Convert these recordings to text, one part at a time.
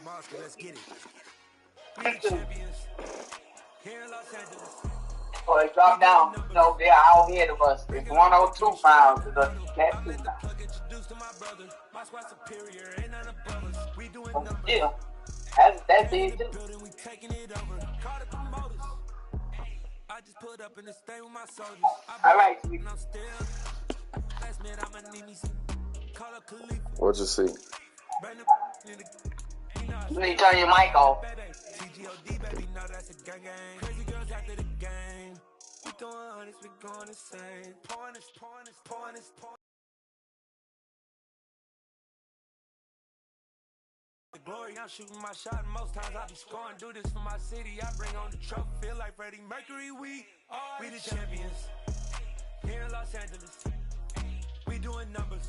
Moscow, let's get it. We the champions here in Los Angeles. So they drop down. You know, they're out ahead of us. It's 102 pounds to the cat two now. My squad superior, ain't none above us. We doing So numbers. still, that's big too. We taking it over. Call the promoters. I just put up in the state with my soldiers. All right, sweet. I'm still. Last minute, I'ma need me some. Call up Khalifa. What you see? You need to turn your mic off. CGOD, baby, know that's a gang gang. Crazy girls after the game. We doing honest, we going insane. Pouring this. The glory, I'm shooting my shot. Most times I be scoring. Do this for my city. I bring on the trophy. Feel like Freddie Mercury. We the champions here in Los Angeles. We doing numbers.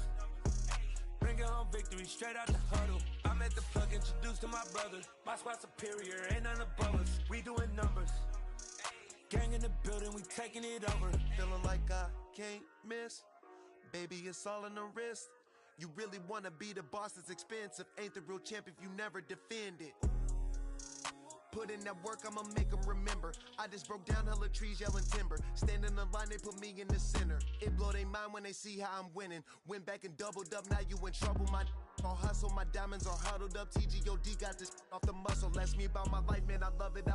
Bringing home victory straight out the huddle. I'm at the plug, introduced to my brother. My squad superior, ain't none above us. We doing numbers. Gang in the building, we taking it over. Feeling like I can't miss. Baby, it's all in the wrist. You really wanna be the boss, it's expensive. Ain't the real champ if you never defend it. Put in that work, I'ma make them remember. I just broke down hella trees, yelling timber. Stand in the line, they put me in the center. It blow they mind when they see how I'm winning. Went back and doubled up, now you in trouble. My all hustle, my diamonds are huddled up. TGOD got this off the muscle. Ask me about my life, man, I love it.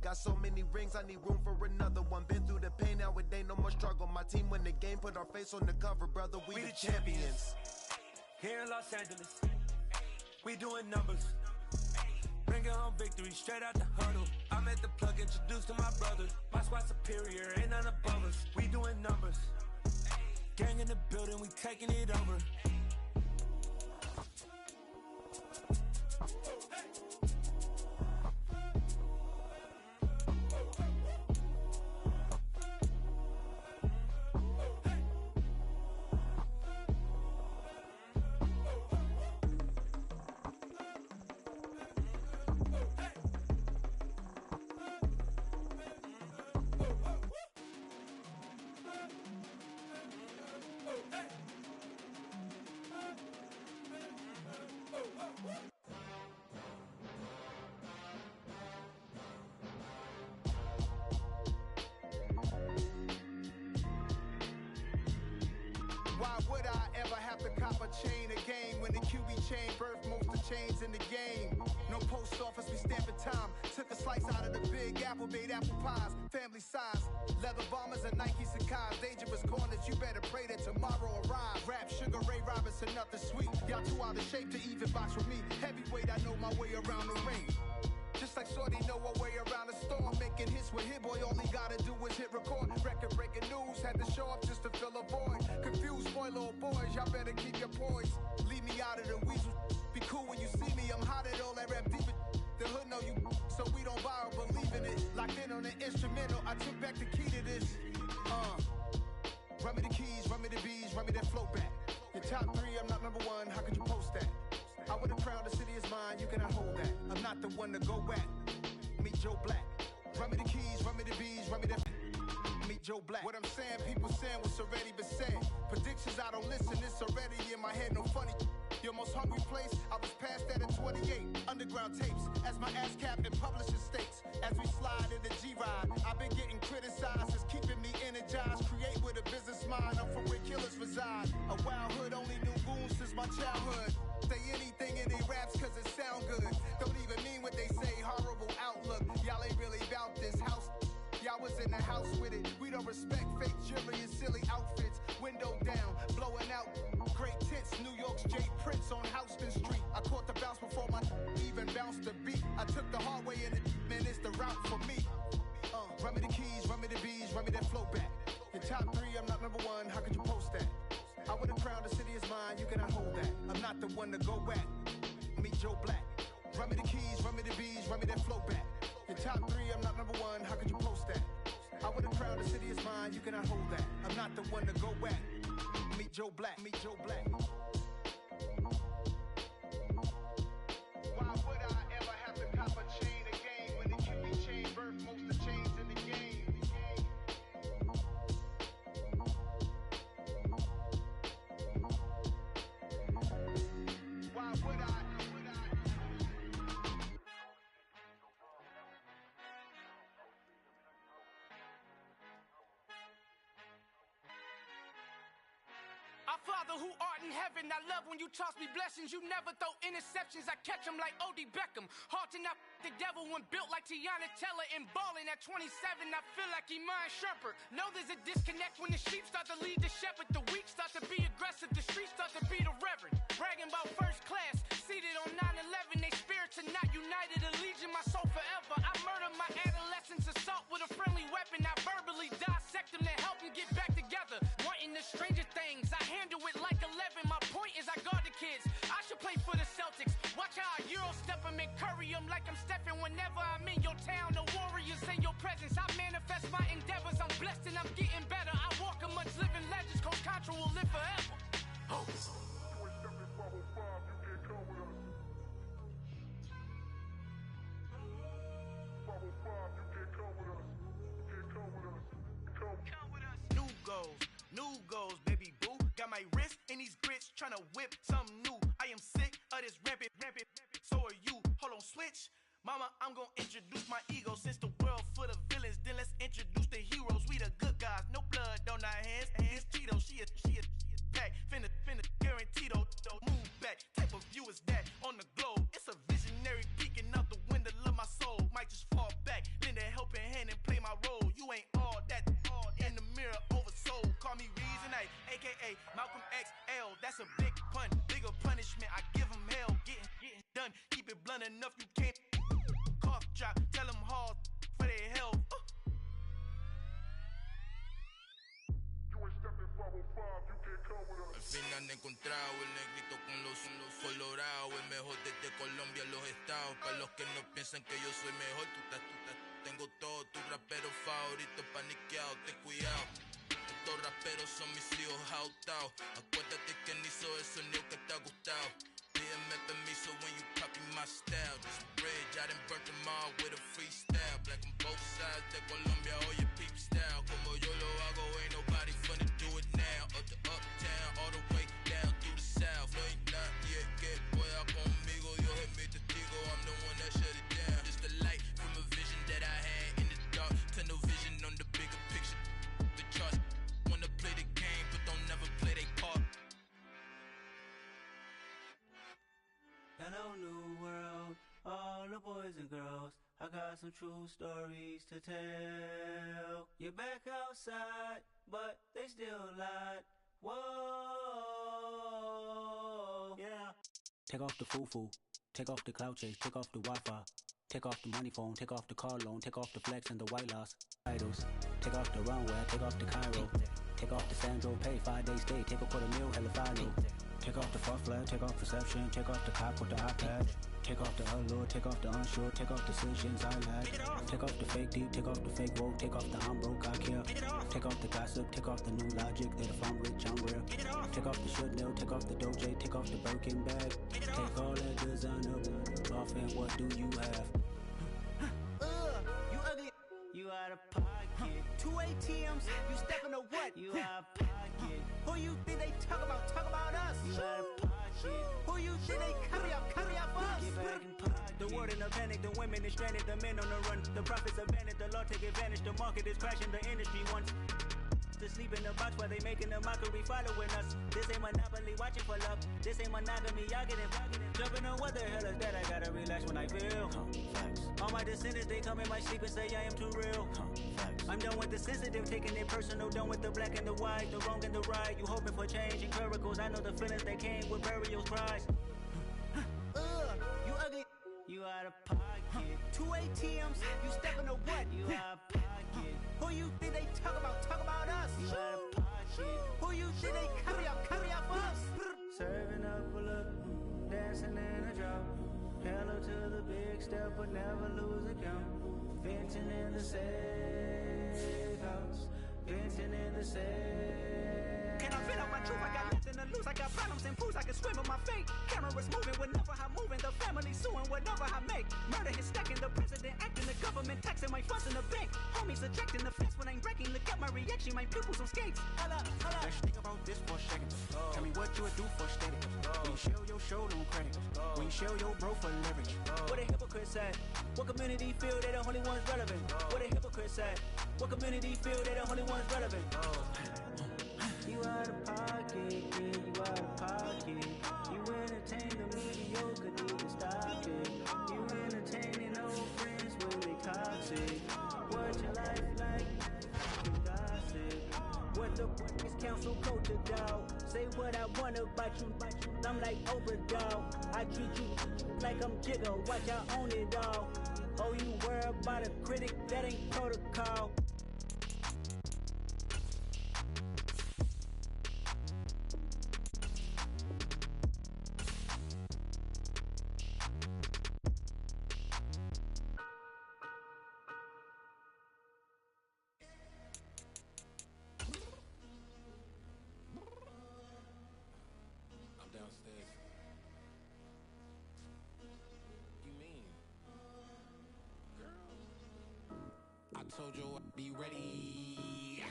Got so many rings, I need room for another one. Been through the pain, now it ain't no more struggle. My team win the game, put our face on the cover, brother. We the champions. Here in Los Angeles, we doing numbers. Bringing home victory straight out the huddle. I'm at the plug, introduced to my brother. My squad superior, ain't none above us. We doing numbers. Gang in the building, we taking it over. Why would I ever have to cop a chain again when the QB chain birthed most of the chains in the game? No post office, we stamping time. Took a slice out of the big apple, made apple pies, family size. Leather bombers and Nike Sacai's. Dangerous corners, you better pray that tomorrow arrives. Rap, Sugar Ray Robinson, nothing sweet. Y'all too out of shape to even box with me. Heavyweight, I know my way around the ring. Just like Shorty know her way around the storm. Making hits with Hit Boy, all he gotta do is hit record. Record breaking news, had to show up just to fill a void. Confused, spoiled little boys, y'all better keep your poise. Leave me out of the weasel. Be cool when you see me, I'm hot at all that rap deep. The hood know you, so we don't borrow, believe in it. Locked in on the instrumental, I took back the key to this. Run me the keys, run me the bees, run me that flow back. Your top three, I'm not number one, how could you post that? I would've crowned the city is mine, you cannot hold that. I'm not the one to go at. Meet Joe Black. Run me the keys, run me the bees, run me that. Meet Joe Black. What I'm saying, people saying what's already been said. Predictions, I don't listen, it's already in my head, no funny. Your most hungry place, I was past that at 28. Underground tapes, as my ass cap in publishing states. As we slide in the G-Ride, I've been getting criticized, it's keeping me energized. Create with a business mind, I'm from where killers reside. A wild hood, only knew goons since my childhood. Say anything in they raps cause it sound good. Don't even mean what they say, horrible outlook. Y'all ain't really about this house. Y'all was in the house with it. We don't respect fake jewelry and silly outfits. Window down, blowing out. Great tits, New York's J. Prince on Houston Street. I caught the bounce before my even bounced the beat. I took the hard way and man, it's the route for me. Run me the keys, run me the bees, run me that flow back. Your top three, I'm not number one, how could you post that? I would've crowned the city is mine, you cannot hold that. I'm not the one to go at. Meet Joe Black. Run me the keys, run me the bees, run me that flow back. Your top three, I'm not number one, how could you post that? I would've crowned the city is mine, you cannot hold that. I'm not the one to go at. Meet Joe Black, meet Joe Black. Why would I ever have to cop a chain again when the QB chain birthed most of the chains in the game? Why would I? Father who art in heaven, I love when you toss me blessings. You never throw interceptions, I catch them like O.D. Beckham. Hard to not the devil when built like Tiana Teller and balling at 27. I feel like Iman Shumpert. Know there's a disconnect when the sheep start to lead the shepherd. The weak start to be aggressive, the streets start to be the reverend. Bragging about first class, seated on 9/11. They spirits are not united, a legion, my soul forever. I murder my adolescence, assault with a friendly weapon. I verbally dissect them to help them get back together. Wanting the stranger things, I handle it like 11. My point is I guard the kids. I should play for the Celtics. Watch how I Euro step them and curry them like I'm Stephen. Whenever I'm in your town, the warriors in your presence. I manifest my endeavors. I'm blessed and I'm getting better. I walk amongst living legends. Coach Contra will live forever. Oh. New goals, baby boo. Got my wrist in these grits, tryna whip something new. I am sick of this rampant. So are you. Hold on, switch. Mama, I'm gonna introduce my ego. Since the world full of villains, then let's introduce the heroes. We the good guys, no blood on our hands. Hands Cheeto, she a pack. Finna, guaranteed don't move back. Type of view is that on the globe? It's a visionary peeking out the window of my soul. Might just fall back, lend a helping hand and play my role. You ain't all that in the mirror oversold. Call me Reason A, aka Malcolm XL. That's a big pun, bigger punishment. I give him hell, getting done. Keep it blunt enough, you can't cough drop. Tell them hard for their health. Al fin han encontrado el negrito con los colorados, el mejor desde Colombia a los estados. Para los que no piensan que yo soy mejor, tengo todo, tu rapero favorito paniqueado, ten cuidado. Estos raperos son mis hijos jautados. Acuérdate que ni hizo el sonido que te ha gustado. Pídeme permiso when you copy my style. This bridge, I done burnt them all with a freestyle. Black on both sides de Colombia, oye peep style. Como yo lo hago, ain't nobody finna do it now. Up to uptown, all the way down through the south. No ain't not yet, que pueda conmigo. Dios es mi testigo, I'm the one that shut it down. Just a light from a vision that I had in the dark. Tunnel vision on the bigger picture. The charts wanna play the game, but don't never play their part. Hello, new world, all the boys and girls. I got some true stories to tell. You're back outside, but they still lied. Whoa, yeah. Take off the foo-foo, take off the cloud chase, take off the Wi-Fi. Take off the money phone, take off the car loan, take off the flex and the white loss. Idols, take off the runway, take off the Cairo. Take off the Sandro, pay 5 days stay, take a $250,000, hella follow. Take off the fuck flag, take off perception, take off the cop with the iPad. Take off the allure, take off the unsure, take off decisions I lack. Take off the fake deep, take off the fake woke, take off the I'm broke, I care. Take off the gossip, take off the new logic that if I'm rich, I'm real. Take off the should know, take off the Doja, take off the Birkin bag. Take all that designer off and what do you have? You ugly. You out of pocket. 2 ATMs, you stepping to what? You out of pocket. Who you think they talk about? Talk about us. You out of pocket. Who you think they carry up us? Get back in pocket. The world in a panic, the women is stranded, the men on the run. The profits abandoned, the law take advantage. The market is crashing, the industry wants to sleep in the box while they making a mockery following us. This ain't Monopoly, watching for love. This ain't monogamy, y'all getting jumping on what the hell is that? I gotta relax when I feel. All my descendants, they come in my sleep and say I am too real. I'm done with the sensitive, taking it personal. Done with the black and the white, the wrong and the right. You hoping for change and miracles. I know the feelings that came with burial cries. You ugly. You out of pocket. 2 ATMs, you stepping to what? You out of pocket. Who you think they talk about? Talk about us. You out of pocket. Who you think they carry up us? Serving up, pull up, dancing in a drop. Hello to the big step, but never lose a count. Venting in the safe house. Venting in the safe. Can I feel out my truth? I got nothing to lose. I got problems and fools. I can swim with my fate. Cameras moving whenever I'm moving. The family suing whatever I make. Murder is stacking. The president acting. The government taxing my funds in the bank. Homies ejecting the fence when I'm breaking. Look at my reaction. My pupils on skates. Holla, holla. Let's think about this for a second. Tell me what you would do for steady. When you show your show no credit. When you show your bro for leverage. What a hypocrite said. What community feel they the only ones relevant? What a hypocrite said. What community feel they the only ones relevant? You out of pocket, yeah, you need to stop it. You entertaining old friends when they toxic. What your life like? Gossip. What the fuck is council culture, dog? Say what I want about you. I'm like overdog. I treat you like I'm Jigga. Watch I own it all. Oh, you worry about a critic? That ain't protocol. Told you I'd be ready.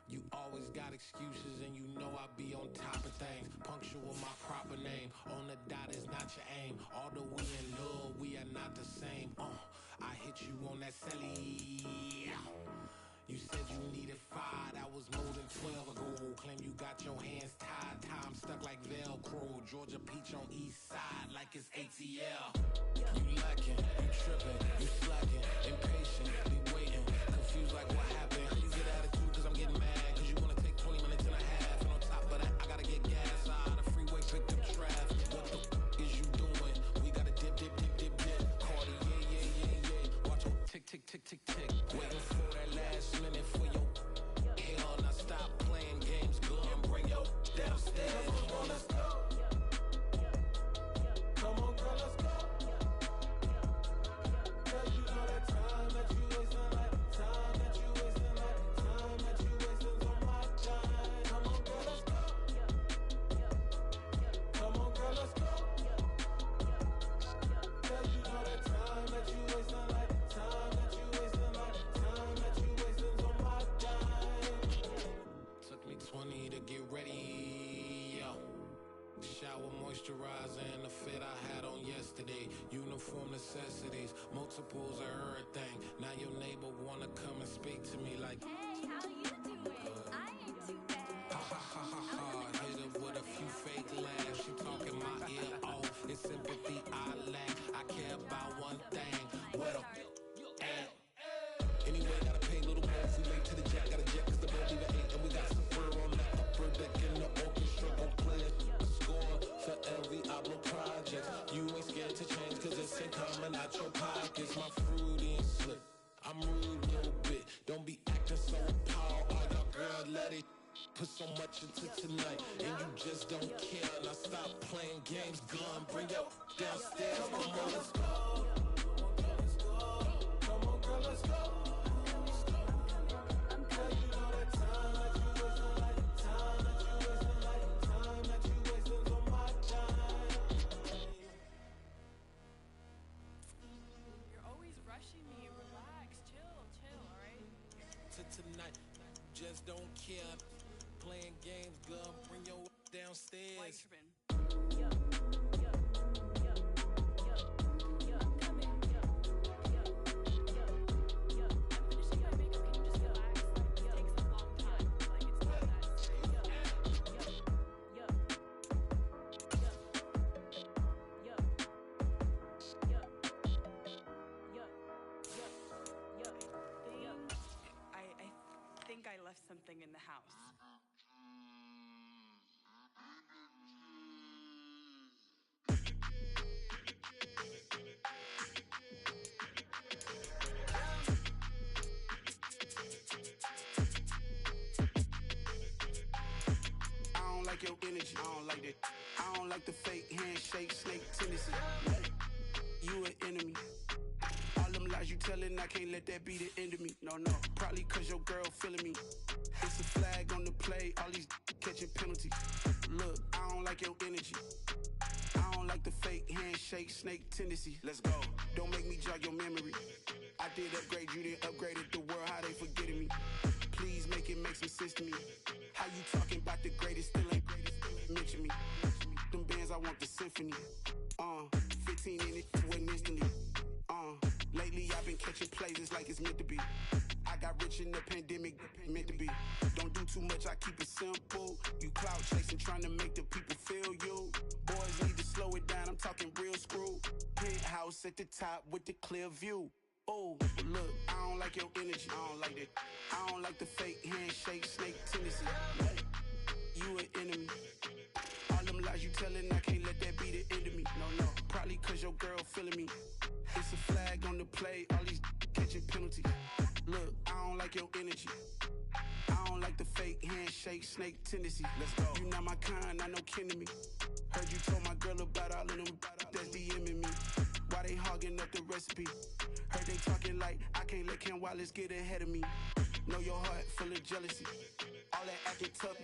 You always got excuses and you know I be on top of things. Punctual my proper name. On the dot is not your aim. Although we in love, we are not the same. I hit you on that celly. You said you needed 5, that was more than 12 ago. Claim you got your hands tied, time stuck like Velcro. Georgia Peach on east side like it's ATL. You lacking, you tripping, you slacking, impatient, be waiting, confused like what happened. You get attitude cause I'm getting mad, cause you wanna take 20 minutes and a half. And on top of that, I gotta get gas out of the freeway, picked up traffic. What the is you doing? We gotta dip. Cardi, yeah. Watch your tick. Waiting for that last minute for your hell. Now stop playing games, girl, and bring your downstairs. Come on, let's go. Come on, girl, let's go. Girl, you know that time that you wasting, like time that you wasting, like time that you wasting on my time. Come on, girl, let's go. Come on, girl, let's go. Girl, you know that time that you wasting, like time that you wasting, like time that you wasting on my time. Took me 20 to get ready, yo. Shower, moisturizer, and the fit I had on yesterday. Uniform necessities, multiples of everything. Now your neighbor wanna come and speak to me like, hey, how you doing? I ain't too bad. ha. Hit her with a few fake laughs. She talking my ear off. It's sympathy I lack. I care about one thing. What a at. Anyway, gotta pay a little more if we late to the jack. Got a jet cause the boat even ate. And we got some fur on the upper deck in the orchestra. Gon' play a score for every Ablo project. You ain't scared to change cause it's ain't coming out your pockets. My fruity and slick. I'm rude a little bit. Don't be acting so appalled. Oh, your girl, let it put so much into tonight. And you just don't care. Now stop playing games. Gun, bring your downstairs. Come on, let's go. Come on, girl, let's go. Girl, you know that time that you wasting, like time that you wasting, like time that you wasting on my time. You're always rushing me. Relax, chill, alright? To tonight, just don't care. Playing games, girl, bring your downstairs. Why you tripping? I think I left something in the house. I don't like your energy. I don't like that. I don't like the fake handshake, snake tendency. You an enemy. All them lies you telling, I can't let that be the end of me. No, probably cause your girl feeling me. It's a flag on the play, all these catching penalties. Look, I don't like your energy. I don't like the fake handshake, snake tendency. Let's go. Don't make me jog your memory. I did upgrade, you didn't upgrade it. The world, how they forgetting me. Please make it make some sense to me. How you talking about the greatest, still ain't mention me. Them bands, I want the symphony. 15 in it, went instantly. Lately I've been catching plays, it's like it's meant to be. I got rich in the pandemic, meant to be. Don't do too much, I keep it simple. You clout chasing, trying to make the people feel you. Boys need to slow it down, I'm talking real screw. Penthouse at the top with the clear view. Oh, look, I don't like your energy, I don't like that. I don't like the fake handshake, snake tendency. You an enemy. All them lies you telling, I can't let that be the end of me. No, probably cause your girl feeling me. It's a flag on the play, all these catching penalties. Look, I don't like your energy. I don't like the fake handshake, snake tendency. Let's go. You not my kind, I know kin to me. Heard you told my girl about all of them that's DMing me. Why they hogging up the recipe? Heard they talking like I can't let Ken Wallace get ahead of me. Know your heart full of jealousy. All that acting tough,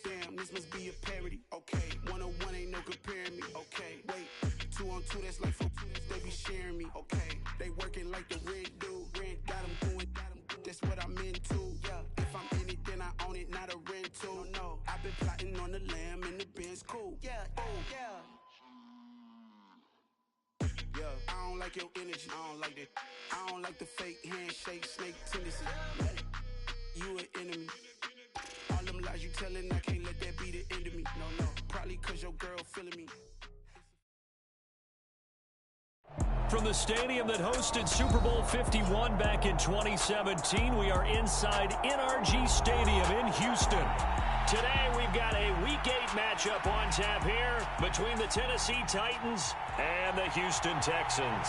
damn, this must be a parody. Okay, 1-on-1 ain't no comparing me. Okay, wait, 2-on-2, that's like 4, they be sharing me. Okay, they working like the rent do. Rent got them going, that's what I'm into. Yeah, if I'm in it, then I own it, not a rental. No, I've been plotting on the lamb and the Benz cool. Yeah, yeah. I don't like your energy, I don't like that. I don't like the fake handshake, snake tendency. You an enemy. All them lies you telling, I can't let that be the end of me. No, probably cause your girl feeling me. From the stadium that hosted Super Bowl 51 back in 2017, we are inside NRG Stadium in Houston. Today, we've got a Week 8 matchup on tap here between the Tennessee Titans and the Houston Texans.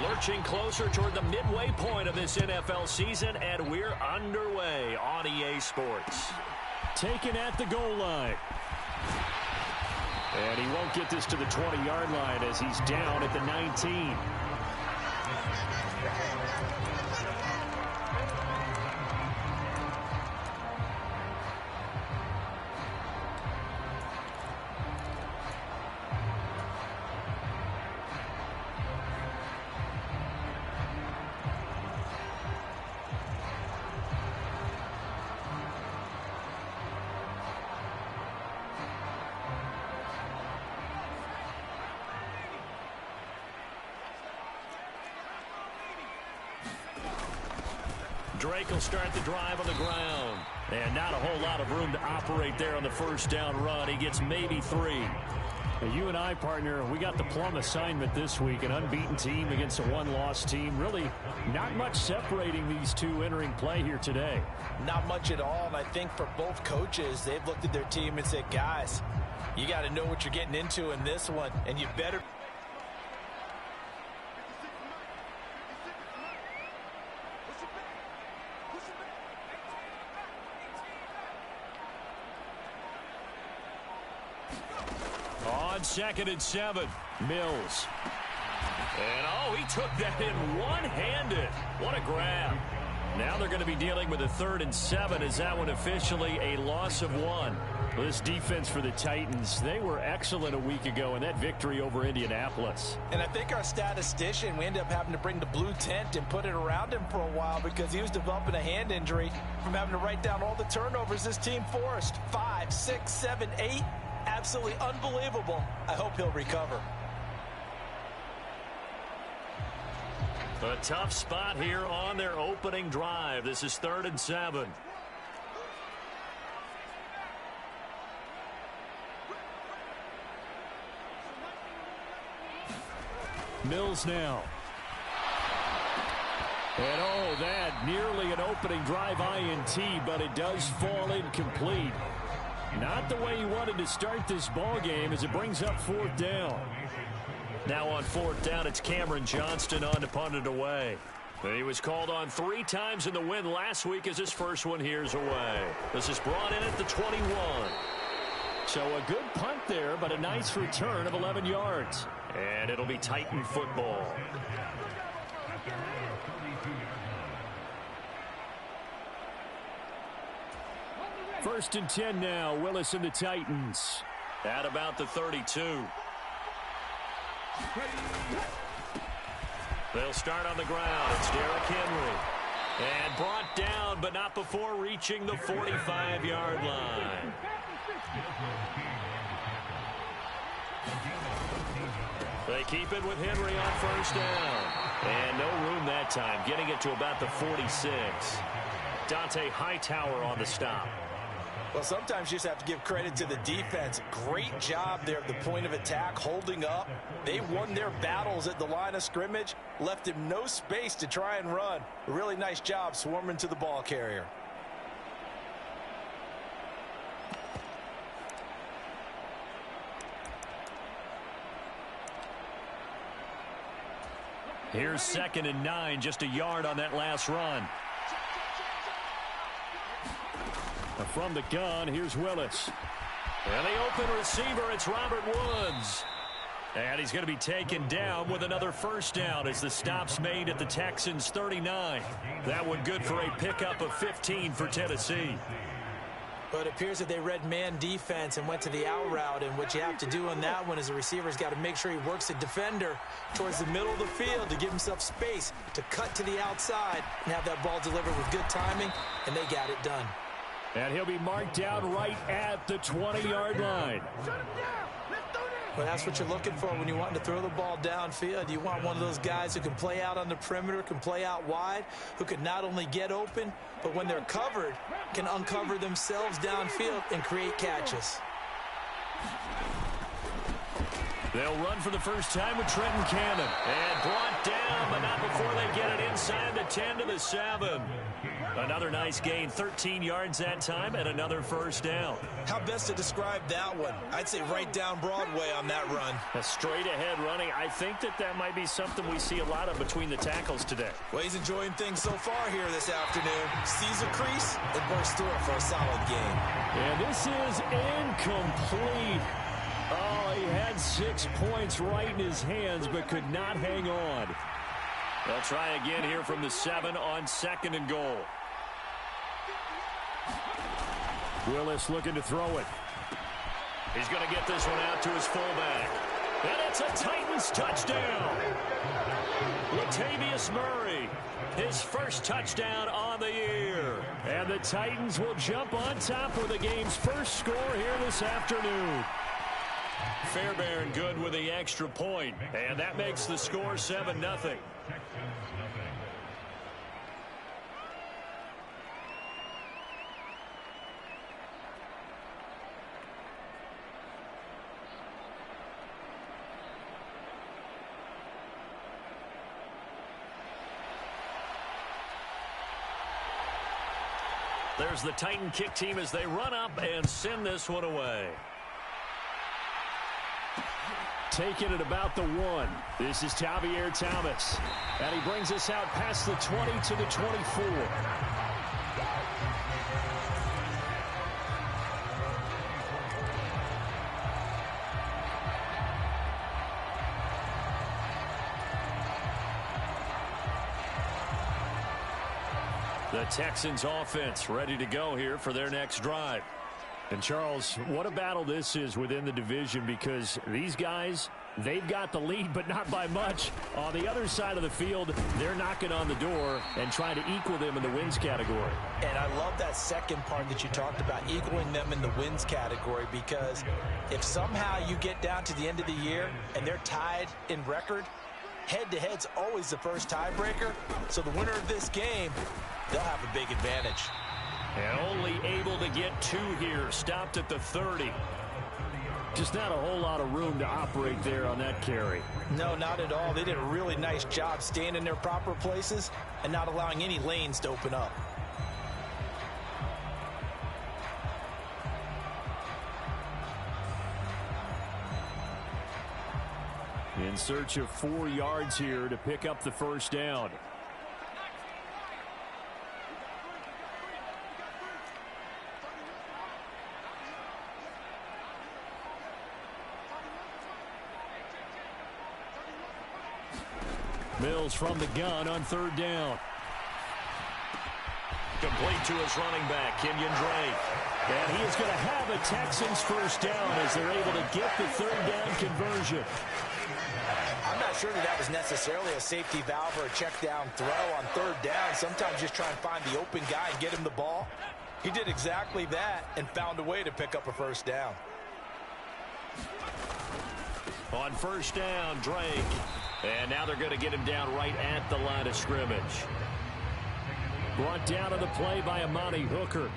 Lurching closer toward the midway point of this NFL season, and we're underway on EA Sports. Taken at the goal line. And he won't get this to the 20-yard line as he's down at the 19. Drake will start the drive on the ground. And not a whole lot of room to operate there on the first down run. He gets maybe 3. Now, you and I, partner, we got the plum assignment this week. An unbeaten team against a one-loss team. Really not much separating these two entering play here today. Not much at all. And I think for both coaches, they've looked at their team and said, guys, you got to know what you're getting into in this one. And you better... On 2nd and 7, Mills. And, oh, he took that in one-handed. What a grab. Now they're going to be dealing with a 3rd and 7. Is that one officially a loss of 1? Well, this defense for the Titans, they were excellent a week ago in that victory over Indianapolis. And I think our statistician, we ended up having to bring the blue tent and put it around him for a while because he was developing a hand injury from having to write down all the turnovers this team forced. 5, 6, 7, 8. Absolutely unbelievable. I hope he'll recover. A tough spot here on their opening drive. This is 3rd and 7. Mills now. And oh, that nearly an opening drive INT, but it does fall incomplete. Not the way he wanted to start this ball game as it brings up 4th down. Now on 4th down, it's Cameron Johnston on to punt it away. He was called on 3 times in the win last week as his first one here's away. This is brought in at the 21. So a good punt there, but a nice return of 11 yards. And it'll be Titan football. First and 10 now, Willis and the Titans. At about the 32. They'll start on the ground. It's Derrick Henry. And brought down, but not before reaching the 45-yard line. They keep it with Henry on first down. And no room that time, getting it to about the 46. Dante Hightower on the stop. Well, sometimes you just have to give credit to the defense. Great job there at the point of attack, holding up. They won their battles at the line of scrimmage, left him no space to try and run. A really nice job swarming to the ball carrier. Here's 2nd and 9, just a yard on that last run. From the gun, here's Willis. And the open receiver, it's Robert Woods. And he's going to be taken down with another first down as the stop's made at the Texans' 39. That one good for a pickup of 15 for Tennessee. But it appears that they read man defense and went to the out route. And what you have to do on that one is the receiver's got to make sure he works the defender towards the middle of the field to give himself space to cut to the outside and have that ball delivered with good timing, and they got it done. And he'll be marked down right at the 20-yard line. Well, that's what you're looking for when you want to throw the ball downfield. You want one of those guys who can play out on the perimeter, can play out wide, who can not only get open, but when they're covered, can uncover themselves downfield and create catches. They'll run for the first time with Trenton Cannon. And brought down, but not before they get it inside the 10 to the 7. Another nice gain, 13 yards that time, and another first down. How best to describe that one? I'd say right down Broadway on that run. A straight-ahead running. I think that might be something we see a lot of between the tackles today. Well, he's enjoying things so far here this afternoon. Sees a crease and bursts through it for a solid gain. And this is incomplete. Oh, he had 6 points right in his hands, but could not hang on. They'll try again here from the 7 on 2nd and goal. Willis looking to throw it. He's going to get this one out to his fullback. And it's a Titans touchdown. Latavius Murray, his first touchdown on the year. And the Titans will jump on top with the game's first score here this afternoon. Fairbairn good with the extra point, and that makes the score 7-0. There's the Titan kick team as they run up and send this one away. Taking it about the 1. This is Tavier Thomas. And he brings us out past the 20 to the 24. The Texans offense ready to go here for their next drive. And, Charles, what a battle this is within the division, because these guys, they've got the lead, but not by much. On the other side of the field, they're knocking on the door and trying to equal them in the wins category. And I love that second part that you talked about, equaling them in the wins category, because if somehow you get down to the end of the year and they're tied in record, head-to-head's always the first tiebreaker. So the winner of this game, they'll have a big advantage. And only able to get 2 here, stopped at the 30. Just not a whole lot of room to operate there on that carry. No, not at all. They did a really nice job staying in their proper places and not allowing any lanes to open up. In search of 4 yards here to pick up the first down. Mills from the gun on 3rd down. Complete to his running back, Kenyon Drake. And he is going to have a Texans first down as they're able to get the 3rd down conversion. I'm not sure that was necessarily a safety valve or a check down throw on third down. Sometimes just try and find the open guy and get him the ball. He did exactly that and found a way to pick up a first down. On first down, Drake. And now they're going to get him down right at the line of scrimmage. Brought down on the play by Amani Hooker.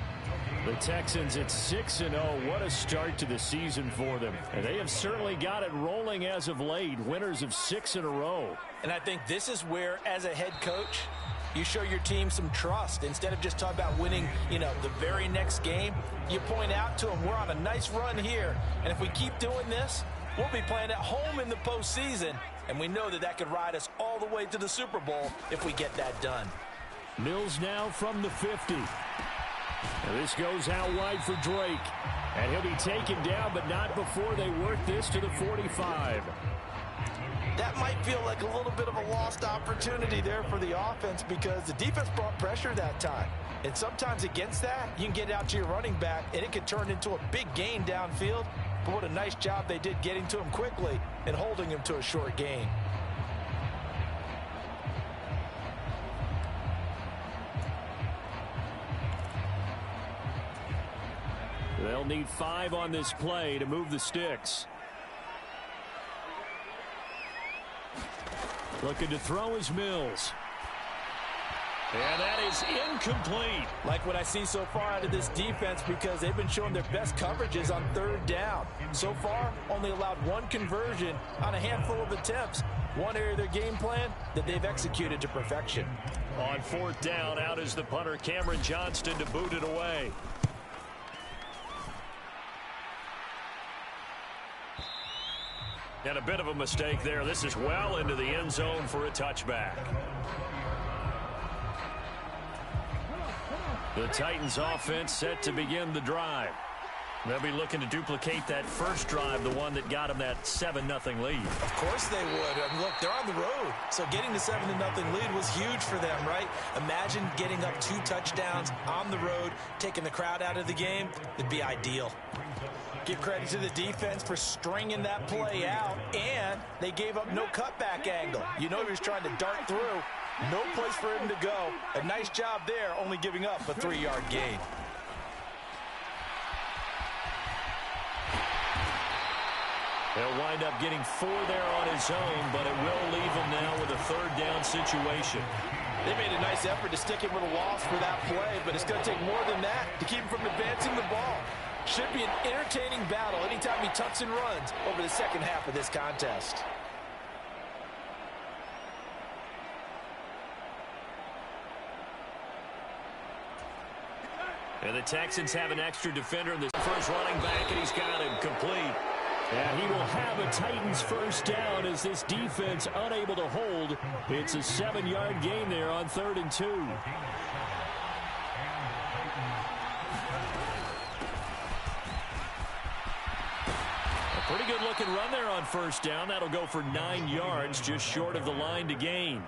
The Texans at 6-0. What a start to the season for them. And they have certainly got it rolling as of late. Winners of 6 in a row. And I think this is where, as a head coach, you show your team some trust. Instead of just talking about winning, the very next game, you point out to them, we're on a nice run here. And if we keep doing this, we'll be playing at home in the postseason. And we know that that could ride us all the way to the Super Bowl if we get that done. Mills now from the 50. And this goes out wide for Drake. And he'll be taken down, but not before they work this to the 45. That might feel like a little bit of a lost opportunity there for the offense because the defense brought pressure that time. And sometimes against that, you can get out to your running back, and it can turn into a big gain downfield. But what a nice job they did getting to him quickly and holding him to a short gain. They'll need 5 on this play to move the sticks. Looking to throw is Mills. And that is incomplete. Like what I see so far out of this defense because they've been showing their best coverages on third down. So far, only allowed 1 conversion on a handful of attempts. One area of their game plan that they've executed to perfection. On fourth down, out is the punter, Cameron Johnston, to boot it away. And a bit of a mistake there. This is well into the end zone for a touchback. The Titans offense set to begin the drive. They'll be looking to duplicate that first drive, the one that got them that 7-0 lead. Of course they would. And look, they're on the road. So getting the 7-0 lead was huge for them, right? Imagine getting up 2 touchdowns on the road, taking the crowd out of the game. It'd be ideal. Give credit to the defense for stringing that play out, and they gave up no cutback angle. You know he was trying to dart through. No place for him to go. A nice job there, only giving up a 3-yard gain. He'll wind up getting 4 there on his own, but it will leave him now with a third down situation. They made a nice effort to stick him with a loss for that play, but it's going to take more than that to keep him from advancing the ball. Should be an entertaining battle anytime he tucks and runs over the second half of this contest. And the Texans have an extra defender in the first running back, and he's got him complete. And he will have a Titans first down as this defense unable to hold. It's a 7-yard gain there on 3rd and 2. Pretty good looking run there on first down. That'll go for 9 yards, just short of the line to gain.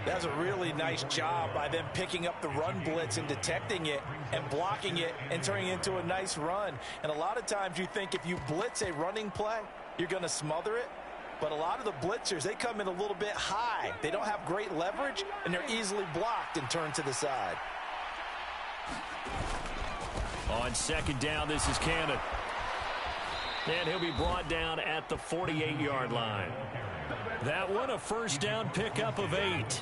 That was a really nice job by them picking up the run blitz and detecting it and blocking it and turning it into a nice run. And a lot of times you think if you blitz a running play, you're going to smother it. But a lot of the blitzers, they come in a little bit high. They don't have great leverage, and they're easily blocked and turned to the side. On second down, this is Cannon. And he'll be brought down at the 48-yard line. That one, a first down pickup of 8.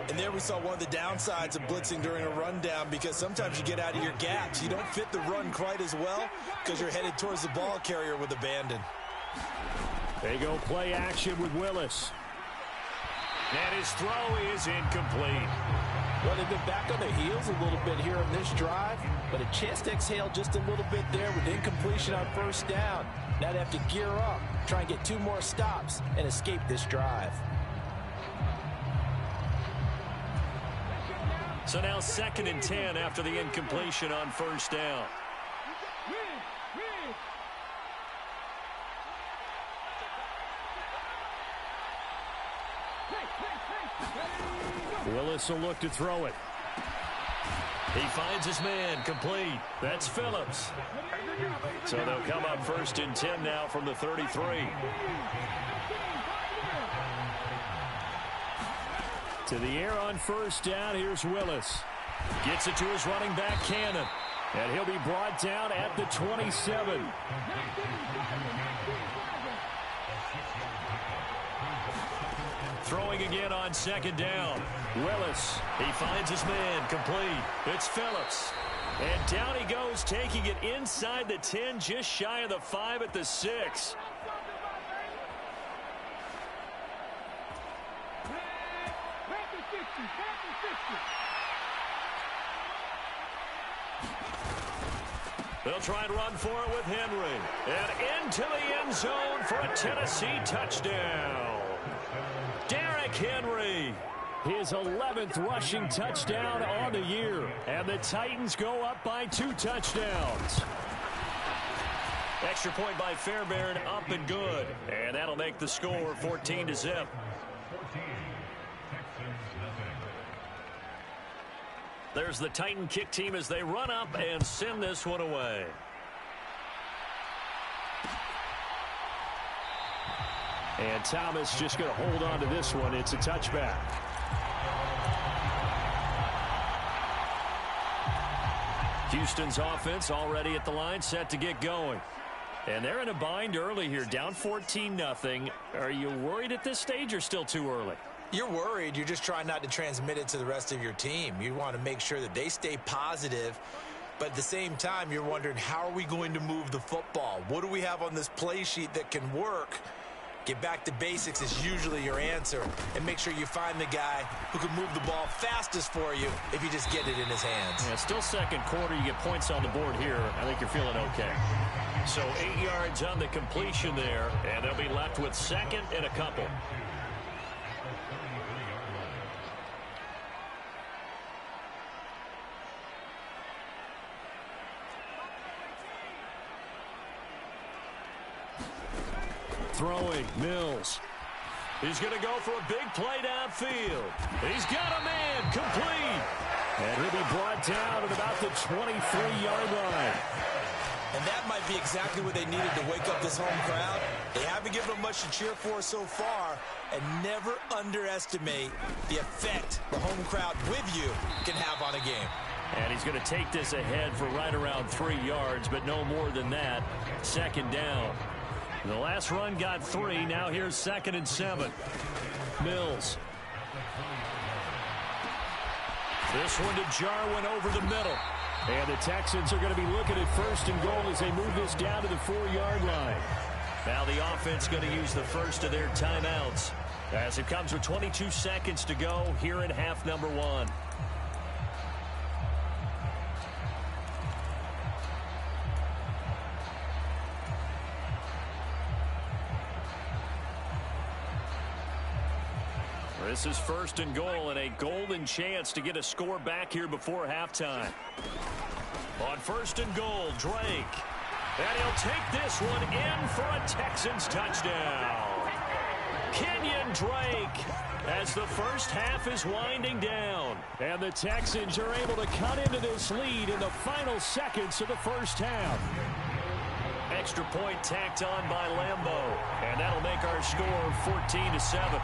And there we saw one of the downsides of blitzing during a rundown because sometimes you get out of your gaps. You don't fit the run quite as well because you're headed towards the ball carrier with abandon. They go play action with Willis. And his throw is incomplete. Well, they've been back on their heels a little bit here on this drive, but a chance to exhale just a little bit there with incompletion on first down. Now they have to gear up, try and get 2 more stops, and escape this drive. So now 2nd and 10 after the incompletion on first down. Willis will look to throw it. He finds his man, complete. That's Phillips. So they'll come up 1st and 10 now from the 33. To the air on first down. Here's Willis. Gets it to his running back, Cannon. And he'll be brought down at the 27. Throwing again on second down. Willis. He finds his man. Complete. It's Phillips. And down he goes, taking it inside the 10, just shy of the 5 at the 6. They'll try and run for it with Henry. And into the end zone for a Tennessee touchdown. Derrick Henry. His 11th rushing touchdown on the year. And the Titans go up by 2 touchdowns. Extra point by Fairbairn, up and good. And that'll make the score 14-0. There's the Titan kick team as they run up and send this one away. And Thomas just going to hold on to this one. It's a touchback. Houston's offense already at the line, set to get going. And they're in a bind early here, down 14-0. Are you worried at this stage or still too early? You're worried. You're just trying not to transmit it to the rest of your team. You want to make sure that they stay positive. But at the same time, you're wondering, how are we going to move the football? What do we have on this play sheet that can work? Get back to basics is usually your answer. And make sure you find the guy who can move the ball fastest for you if you just get it in his hands. Yeah, still second quarter. You get points on the board here. I think you're feeling okay. So 8 yards on the completion there. And they'll be left with second and a couple. Throwing, Mills. He's going to go for a big play downfield. He's got a man, complete. And he'll be brought down at about the 23-yard line. And that might be exactly what they needed to wake up this home crowd. They haven't given them much to cheer for so far. And never underestimate the effect the home crowd with you can have on a game. And he's going to take this ahead for right around 3 yards, but no more than that. Second down. The last run got 3. Now here's 2nd and 7. Mills. This one to Jarwin over the middle. And the Texans are going to be looking at 1st and goal as they move this down to the 4-yard line. Now the offense going to use the first of their timeouts as it comes with 22 seconds to go here in half number 1. This is 1st and goal and a golden chance to get a score back here before halftime. On 1st and goal, Drake. And he'll take this one in for a Texans touchdown. Kenyon Drake as the first half is winding down. And the Texans are able to cut into this lead in the final seconds of the first half. Extra point tacked on by Lambeau. And that'll make our score 14-7.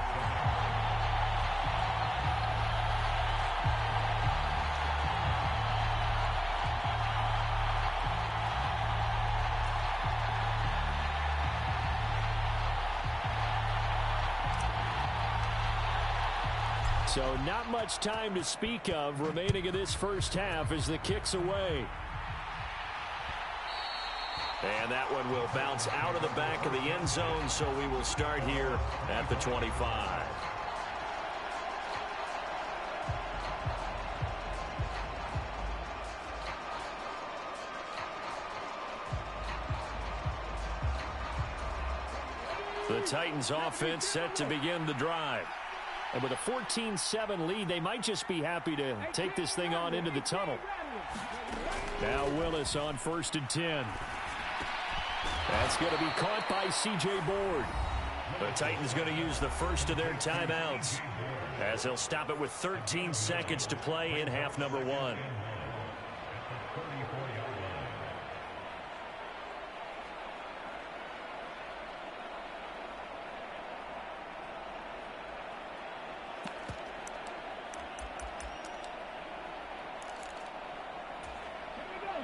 So not much time to speak of remaining in this first half as the kick's away. And that one will bounce out of the back of the end zone, so we will start here at the 25. The Titans offense set to begin the drive. And with a 14-7 lead, they might just be happy to take this thing on into the tunnel. Now Willis on 1st and 10. That's going to be caught by C.J. Board. The Titans going to use the first of their timeouts as they'll stop it with 13 seconds to play in half number 1.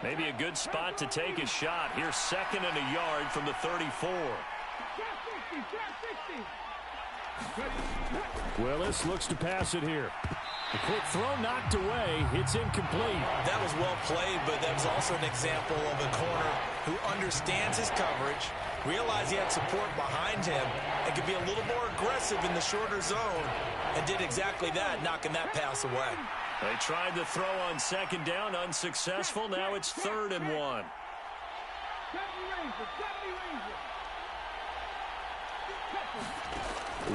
Maybe a good spot to take a shot. Here's 2nd and a yard from the 34. Willis looks to pass it here. A quick throw knocked away. It's incomplete. That was well played, but that was also an example of a corner who understands his coverage, realized he had support behind him, and could be a little more aggressive in the shorter zone, and did exactly that, knocking that pass away. They tried to throw on 2nd down, unsuccessful. Now it's 3rd and 1.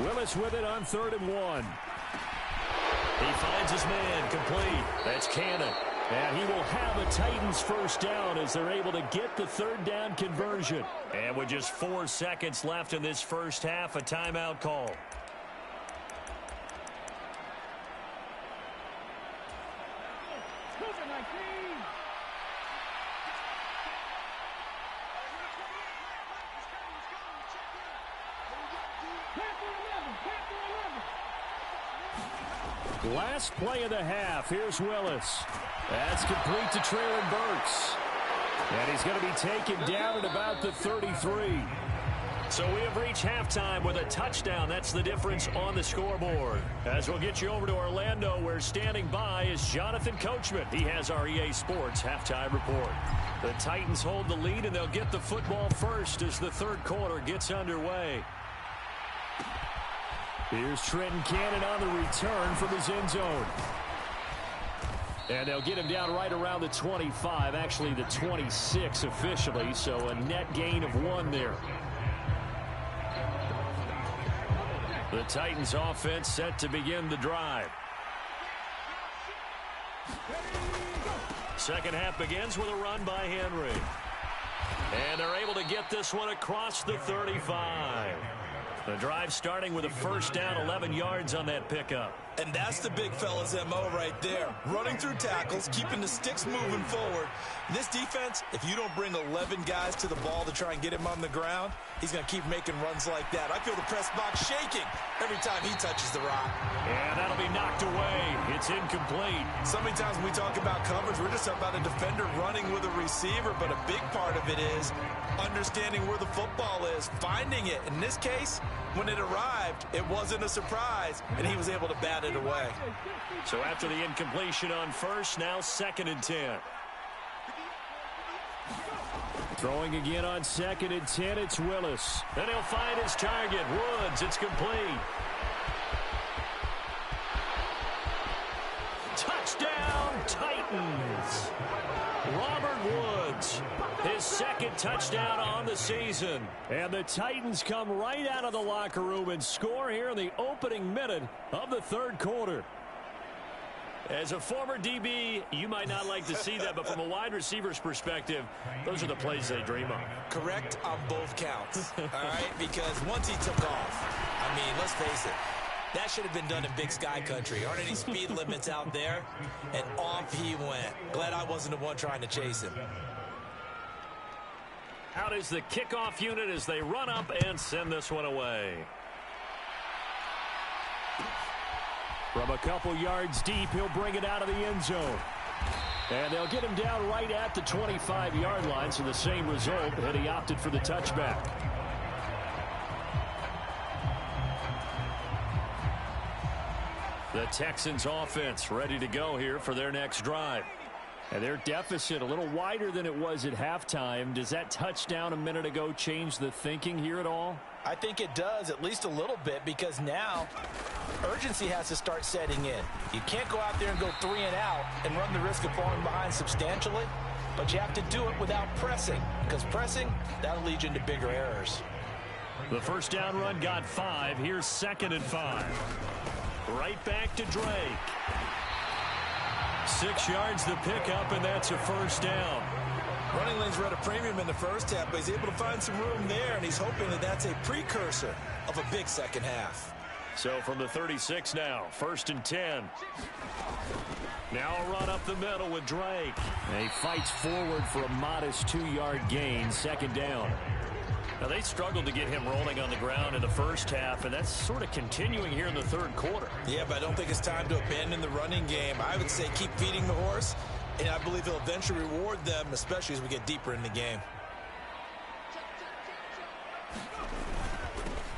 Willis with it on 3rd and 1. He finds his man, complete. That's Cannon. And he will have a Titans first down as they're able to get the 3rd down conversion. And with just 4 seconds left in this first half, a timeout call. Last play of the half. Here's Willis. That's complete to Treylon Burks. And he's going to be taken down at about the 33. So we have reached halftime with a touchdown. That's the difference on the scoreboard. As we'll get you over to Orlando, where standing by is Jonathan Coachman. He has our EA Sports halftime report. The Titans hold the lead, and they'll get the football first as the 3rd quarter gets underway. Here's Trenton Cannon on the return from his end zone. And they'll get him down right around the 25, actually the 26 officially, so a net gain of 1 there. The Titans offense set to begin the drive. Second half begins with a run by Henry. And they're able to get this one across the 35. The drive starting with a first down, 11 yards on that pickup. And that's the big fella's MO right there. Running through tackles, keeping the sticks moving forward. This defense, if you don't bring 11 guys to the ball to try and get him on the ground, he's going to keep making runs like that. I feel the press box shaking every time he touches the rock. And that'll be knocked away. It's incomplete. So many times when we talk about coverage, we're just about a defender running with a receiver, but a big part of it is understanding where the football is, finding it. In this case, when it arrived, it wasn't a surprise, and he was able to bat it away. So after the incompletion on first, now 2nd and 10. Throwing again on 2nd and 10, it's Willis. Then he'll find his target, Woods. It's complete. Touchdown, Titans. Robert Woods, his 2nd touchdown on the season. And the Titans come right out of the locker room and score here in the opening minute of the 3rd quarter. As a former DB, you might not like to see that, but from a wide receiver's perspective, those are the plays they dream of. Correct on both counts, all right? Because once he took off, I mean, let's face it, that should have been done in Big Sky Country. Aren't any speed limits out there? And off he went. Glad I wasn't the one trying to chase him. Out is the kickoff unit as they run up and send this one away. From a couple yards deep, he'll bring it out of the end zone. And they'll get him down right at the 25-yard line, so the same result, and he opted for the touchback. The Texans offense ready to go here for their next drive. And their deficit a little wider than it was at halftime. Does that touchdown a minute ago change the thinking here at all? I think it does, at least a little bit, because now urgency has to start setting in. You can't go out there and go 3 and out and run the risk of falling behind substantially, but you have to do it without pressing, because pressing, that'll lead you into bigger errors. The first down run got 5. Here's 2nd and 5. Right back to Drake. 6 yards the pickup, and that's a first down. Running lanes were at a premium in the first half, but he's able to find some room there, and he's hoping that that's a precursor of a big second half. So from the 36 now, 1st and 10. Now a run up the middle with Drake. And he fights forward for a modest 2-yard gain, 2nd down. Now they struggled to get him rolling on the ground in the first half, and that's sort of continuing here in the 3rd quarter. Yeah, but I don't think it's time to abandon the running game. I would say keep feeding the horse And I believe he'll eventually reward them, especially as we get deeper in the game.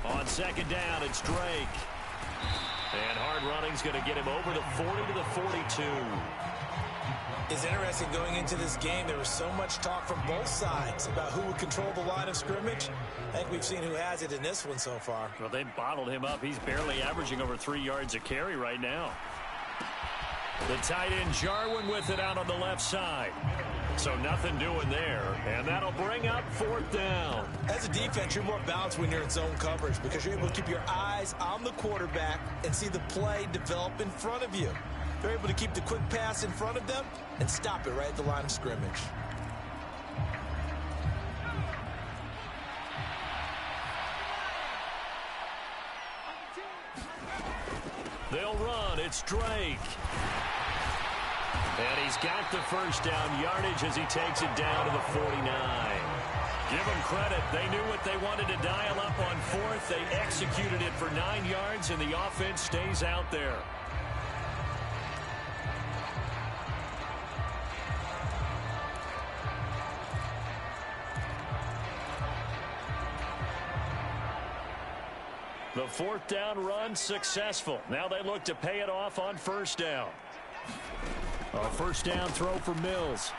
On second down, it's Drake. And hard running's going to get him over the 40 to the 42. It's interesting going into this game. There was so much talk from both sides about who would control the line of scrimmage. I think we've seen who has it in this one so far. Well, they bottled him up. He's barely averaging over 3 yards a carry right now. The tight end Jarwin with it out on the left side. So nothing doing there. And that'll bring up fourth down. As a defense, you're more balanced when you're in zone coverage because you're able to keep your eyes on the quarterback and see the play develop in front of you. They're able to keep the quick pass in front of them and stop it right at the line of scrimmage. They'll run. It's Drake. And he's got the first down yardage as he takes it down to the 49. Give them credit. They knew what they wanted to dial up on fourth. They executed it for 9 yards, and the offense stays out there. The fourth down run successful. Now they look to pay it off on first down. A first down throw for Mills.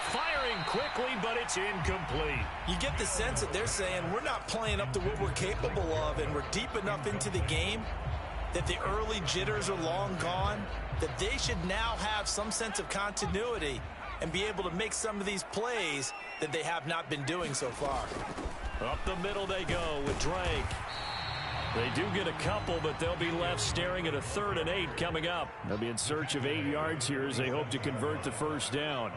Firing quickly, but it's incomplete. You get the sense that they're saying we're not playing up to what we're capable of, and we're deep enough into the game that the early jitters are long gone, that they should now have some sense of continuity and be able to make some of these plays that they have not been doing so far. Up the middle they go with Drake. They do get a couple, but they'll be left staring at a 3rd and 8 coming up. They'll be in search of 8 yards here as they hope to convert the first down.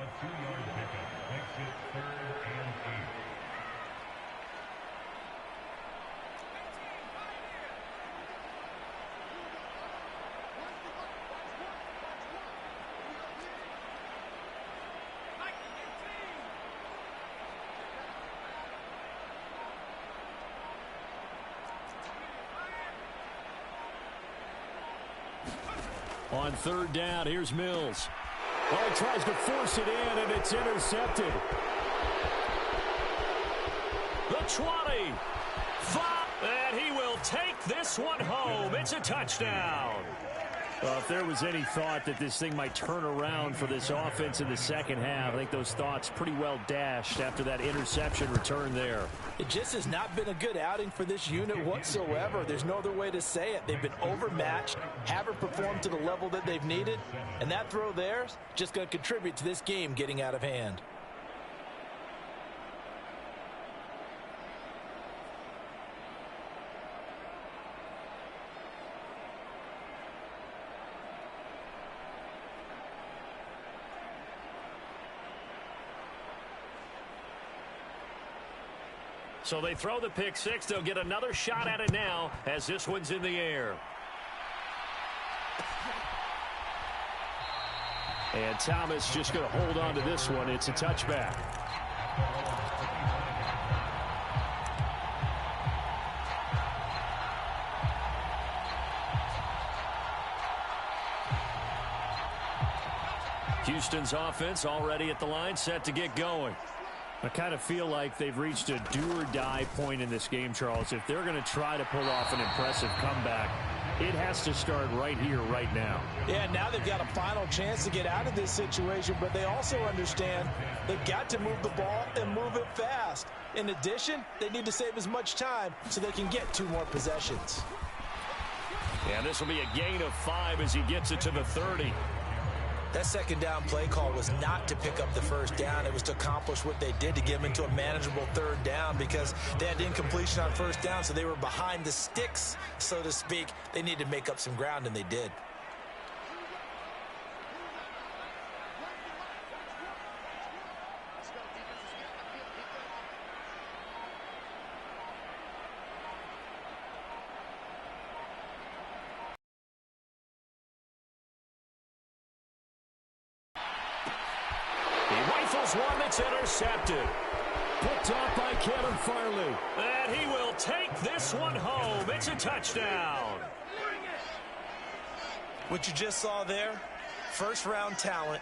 On third down, here's Mills. Oh, he tries to force it in, and it's intercepted. The 20. 5, and he will take this one home. It's a touchdown. If there was any thought that this thing might turn around for this offense in the second half, I think those thoughts pretty well dashed after that interception return there. It just has not been a good outing for this unit whatsoever. There's no other way to say it. They've been overmatched, haven't performed to the level that they've needed, and that throw there is just going to contribute to this game getting out of hand. So they throw the pick six. They'll get another shot at it now as this one's in the air. And Thomas just going to hold on to this one. It's a touchback. Houston's offense already at the line, set to get going. I kind of feel like they've reached a do-or-die point in this game, Charles. If they're going to try to pull off an impressive comeback, it has to start right here, right now. Yeah, now they've got a final chance to get out of this situation, but they also understand they've got to move the ball and move it fast. In addition, they need to save as much time so they can get 2 more possessions. And this will be a gain of 5 as he gets it to the 30. That second down play call was not to pick up the first down. It was to accomplish what they did to get them into a manageable 3rd down because they had incompletion on first down, so they were behind the sticks, so to speak. They needed to make up some ground, and they did. One that's intercepted. Picked off by Kevin Farley. And he will take this one home. It's a touchdown. What you just saw there, first-round talent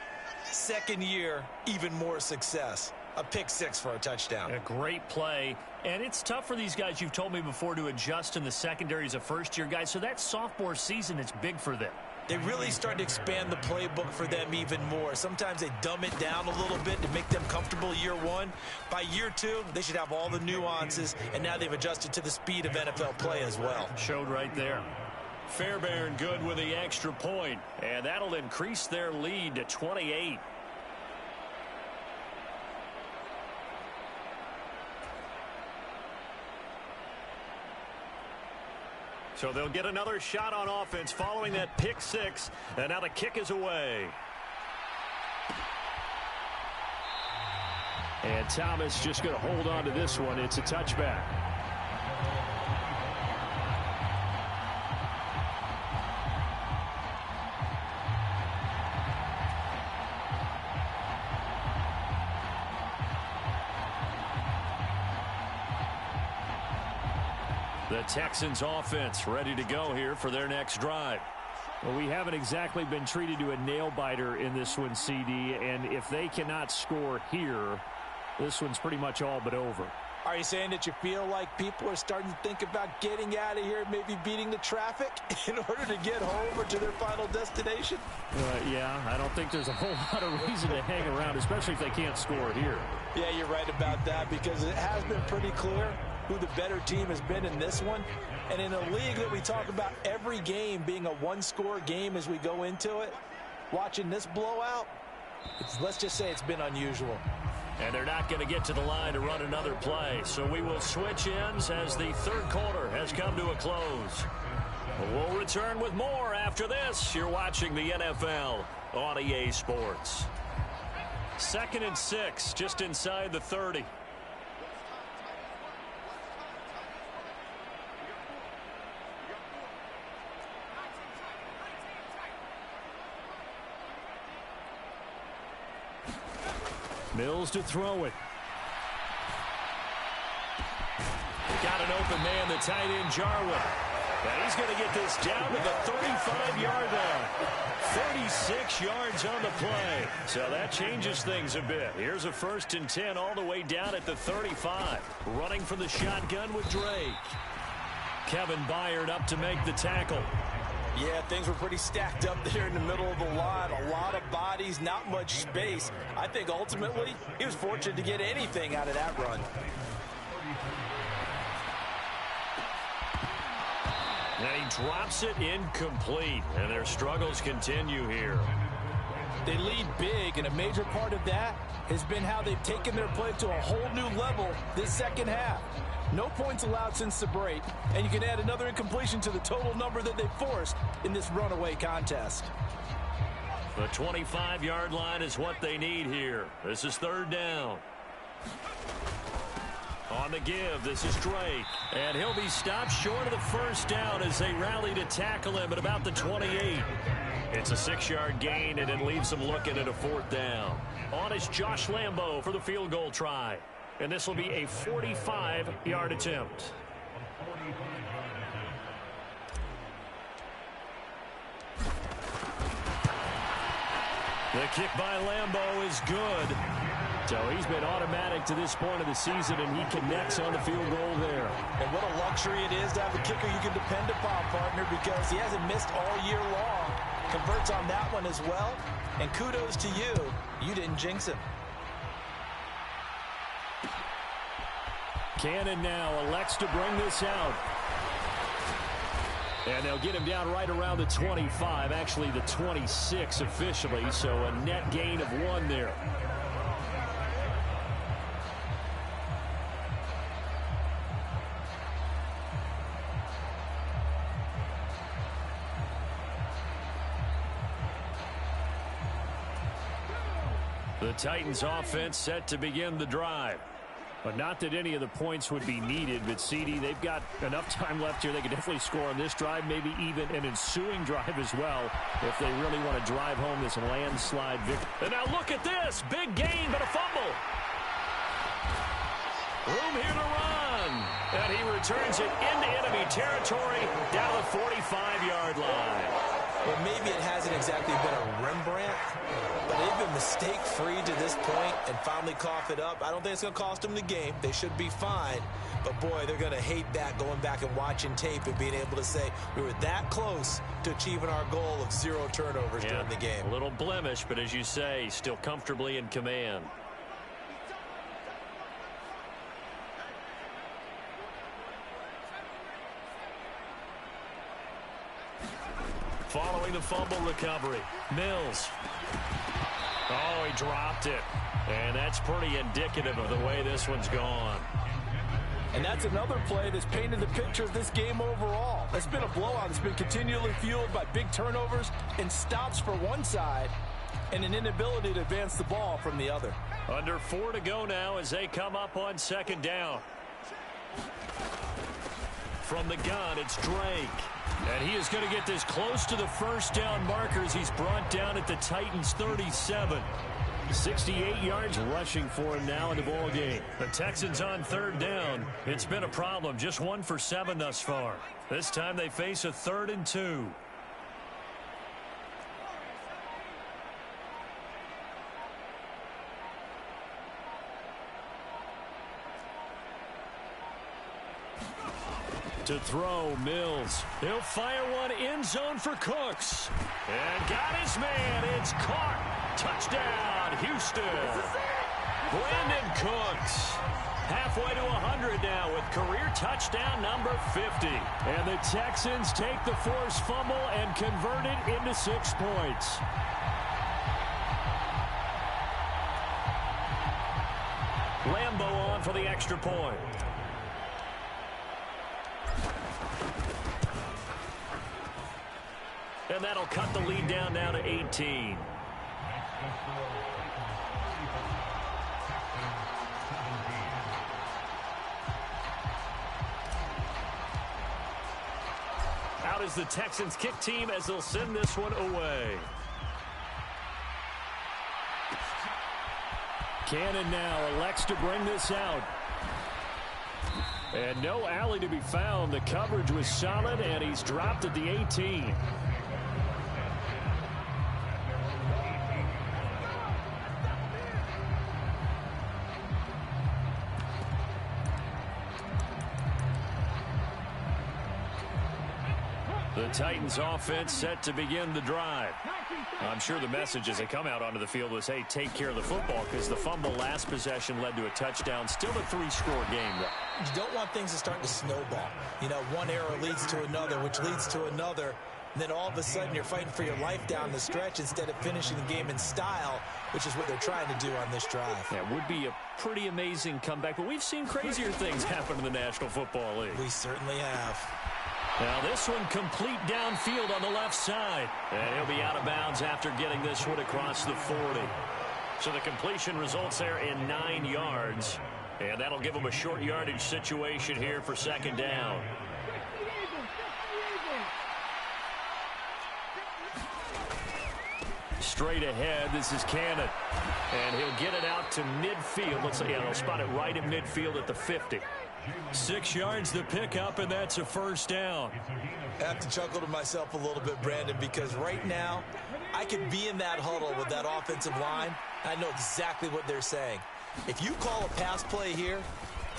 Second year, even more success. A pick six for a touchdown. A great play. And it's tough for these guys, you've told me before, to adjust in the secondary as a first-year guy. So that sophomore season is big for them. They really start to expand the playbook for them even more. Sometimes they dumb it down a little bit to make them comfortable year one. By year two, they should have all the nuances, and now they've adjusted to the speed of NFL play as well. Showed right there. Fairbairn good with the extra point, and that'll increase their lead to 28. So they'll get another shot on offense following that pick six, and now the kick is away. And Thomas just going to hold on to this one. It's a touchback. The Texans offense ready to go here for their next drive. Well, we haven't exactly been treated to a nail-biter in this one, CD, and if they cannot score here, this one's pretty much all but over. Are you saying that you feel like people are starting to think about getting out of here, maybe beating the traffic in order to get home or to their final destination? Yeah, I don't think there's a whole lot of reason to hang around, especially if they can't score here. Yeah, you're right about that, because it has been pretty clear who the better team has been in this one. And in a league that we talk about every game being a one-score game as we go into it, watching this blowout, let's just say it's been unusual. And they're not going to get to the line to run another play. So we will switch ends as the third quarter has come to a close. We'll return with more after this. You're watching the NFL on EA Sports. 2nd and 6, just inside the 30. Mills to throw it. Got an open man, the tight end Jarwin. And he's going to get this down to the 35-yard line. 36 yards on the play. So that changes things a bit. Here's a 1st and 10 all the way down at the 35. Running from the shotgun with Drake. Kevin Byard up to make the tackle. Yeah, things were pretty stacked up there in the middle of the line. A lot of bodies, not much space. I think ultimately he was fortunate to get anything out of that run. And he drops it incomplete. And their struggles continue here. They lead big, and a major part of that has been how they've taken their play to a whole new level this second half. No points allowed since the break, and you can add another incompletion to the total number that they forced in this runaway contest. The 25-yard line is what they need here. This is 3rd down. On the give, this is Drake. And he'll be stopped short of the 1st down as they rally to tackle him at about the 28. It's a 6-yard gain, and it leaves them looking at a 4th down. On is Josh Lambo for the field goal try. And this will be a 45-yard attempt. The kick by Lambo is good. So he's been automatic to this point of the season, and he connects on the field goal there. And what a luxury it is to have a kicker you can depend upon, partner, because he hasn't missed all year long. Converts on that one as well. And kudos to you. You didn't jinx him. Cannon now elects to bring this out. And they'll get him down right around the 25, actually the 26 officially, so a net gain of 1 there. The Titans offense set to begin the drive. But not that any of the points would be needed, but CD, they've got enough time left here. They can definitely score on this drive, maybe even an ensuing drive as well, if they really want to drive home this landslide victory. And now look at this. Big gain, but a fumble. Room here to run. And he returns it into enemy territory down the 45-yard line. Well, maybe it hasn't exactly been a Rembrandt, but they've been mistake-free to this point and finally cough it up. I don't think it's going to cost them the game. They should be fine. But, boy, they're going to hate that, going back and watching tape and being able to say we were that close to achieving our goal of 0 turnovers during the game. A little blemish, but as you say, still comfortably in command. Following the fumble recovery, Mills. Oh, he dropped it. And that's pretty indicative of the way this one's gone. And that's another play that's painted the picture of this game overall. It's been a blowout. It's been continually fueled by big turnovers and stops for one side and an inability to advance the ball from the other. Under 4 to go now as they come up on 2nd down. From the gun, it's Drake. And he is going to get this close to the first down markers. He's brought down at the Titans' 37. 68 yards rushing for him now in the ball game. The Texans on 3rd down. It's been a problem. Just 1 for 7 thus far. This time they face a 3rd and 2. To throw, Mills. He'll fire one end zone for Cooks. And got his man. It's caught. Touchdown, Houston. Brandon Cooks. Halfway to 100 now with career touchdown number 50. And the Texans take the forced fumble and convert it into 6 points. Lambo on for the extra point. And that'll cut the lead down now to 18. Out is the Texans kick team as they'll send this one away. Cannon now elects to bring this out. And no alley to be found. The coverage was solid, and he's dropped at the 18. The Titans offense set to begin the drive. I'm sure the message as they come out onto the field was, hey, take care of the football, because the fumble last possession led to a touchdown. Still a 3-score game, though. You don't want things to start to snowball. You know, one error leads to another, which leads to another. And then all of a sudden you're fighting for your life down the stretch instead of finishing the game in style, which is what they're trying to do on this drive. Yeah, it would be a pretty amazing comeback, but we've seen crazier things happen in the National Football League. We certainly have. Now this one complete downfield on the left side. And he'll be out of bounds after getting this one across the 40. So the completion results there in 9 yards. And that'll give him a short yardage situation here for 2nd down. Straight ahead, this is Cannon. And he'll get it out to midfield. Let's see, yeah, they'll spot it right at midfield at the 50. 6 yards the pickup, and that's a 1st down. I have to chuckle to myself a little bit, Brandon, because right now I could be in that huddle with that offensive line. I know exactly what they're saying. If you call a pass play here,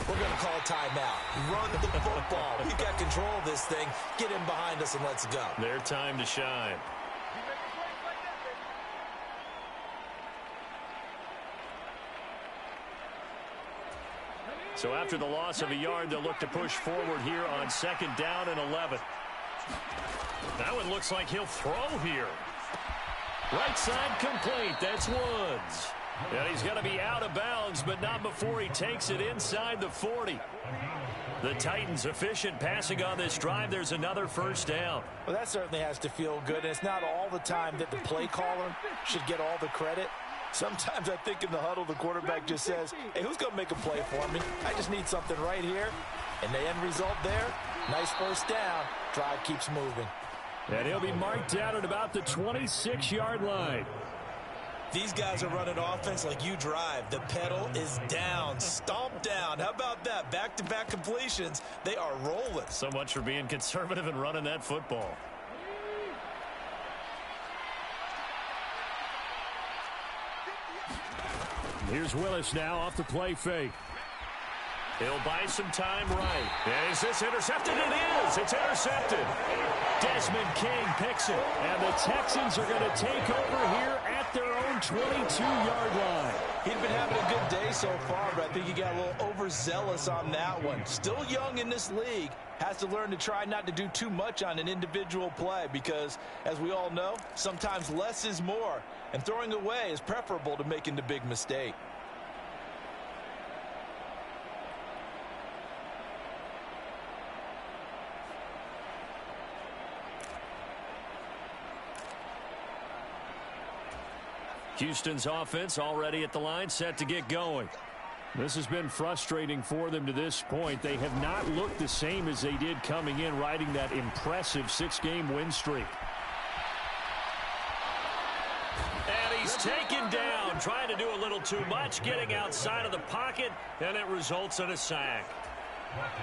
we're going to call a timeout. Run the football. We've got control of this thing. Get in behind us and let's go. Their time to shine. So after the loss of a yard, they'll look to push forward here on 2nd down and 11. That one looks like he'll throw here. Right side complete. That's Woods. And he's going to be out of bounds, but not before he takes it inside the 40. The Titans efficient passing on this drive. There's another 1st down. Well, that certainly has to feel good. And it's not all the time that the play caller should get all the credit. Sometimes I think in the huddle, the quarterback just says, hey, who's going to make a play for me? I just need something right here. And the end result there, nice 1st down. Drive keeps moving. And he'll be marked down at about the 26-yard line. These guys are running offense like you drive. The pedal is down, stomp down. How about that? Back-to-back completions. They are rolling. So much for being conservative and running that football. Here's Willis now off the play fake. He'll buy some time right. And is this intercepted? It is. It's intercepted. Desmond King picks it. And the Texans are going to take over here at their own 22-yard line. He'd been having a good day so far, but I think he got a little overzealous on that one. Still young in this league. Has to learn to try not to do too much on an individual play because, as we all know, sometimes less is more. And throwing away is preferable to making the big mistake. Houston's offense already at the line, set to get going. This has been frustrating for them to this point. They have not looked the same as they did coming in, riding that impressive 6-game win streak. And he's taken down, trying to do a little too much, getting outside of the pocket, and it results in a sack.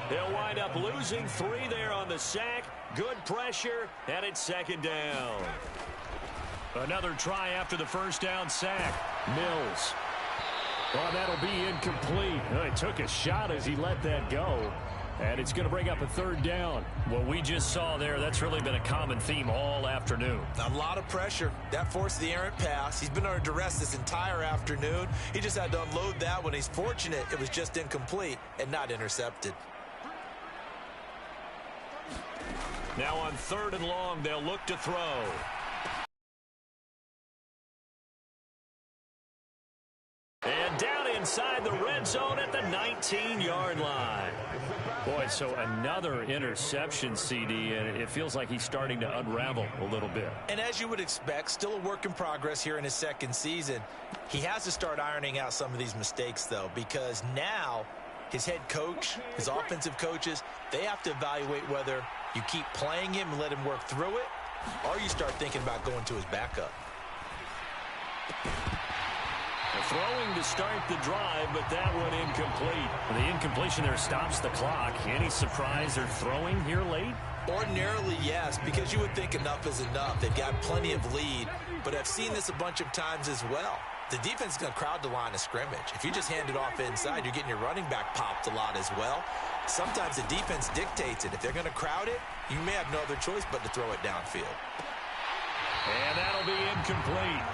They'll wind up losing 3 there on the sack. Good pressure, and it's 2nd down. Another try after the first down sack. Mills. Well, that'll be incomplete. He took a shot as he let that go. And it's going to bring up a 3rd down. What we just saw there, that's really been a common theme all afternoon. A lot of pressure. That forced the errant pass. He's been under duress this entire afternoon. He just had to unload that one. He's fortunate it was just incomplete and not intercepted. Now on 3rd and long, they'll look to throw. And down inside the red zone at the 19-yard line. Boy, so another interception, CD, and it feels like he's starting to unravel a little bit. And as you would expect, still a work in progress here in his 2nd season. He has to start ironing out some of these mistakes, though, because now his head coach, his offensive coaches, they have to evaluate whether you keep playing him and let him work through it, or you start thinking about going to his backup. Throwing to start the drive, but that one incomplete. The incompletion there stops the clock. Any surprise they're throwing here late? Ordinarily, yes, because you would think enough is enough. They've got plenty of lead, but I've seen this a bunch of times as well. The defense is going to crowd the line of scrimmage. If you just hand it off inside, you're getting your running back popped a lot as well. Sometimes the defense dictates it. If they're going to crowd it, you may have no other choice but to throw it downfield. And that'll be incomplete.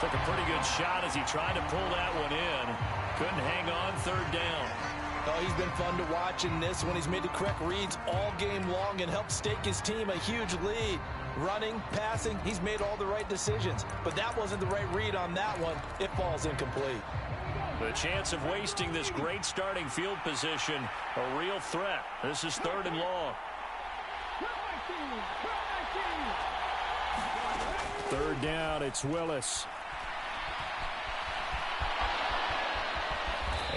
Took a pretty good shot as he tried to pull that one in. Couldn't hang on 3rd down. Oh, he's been fun to watch in this one. He's made the correct reads all game long and helped stake his team a huge lead. Running, passing, he's made all the right decisions. But that wasn't the right read on that one. It falls incomplete. The chance of wasting this great starting field position, a real threat. This is 3rd and long. 3rd down, it's Willis.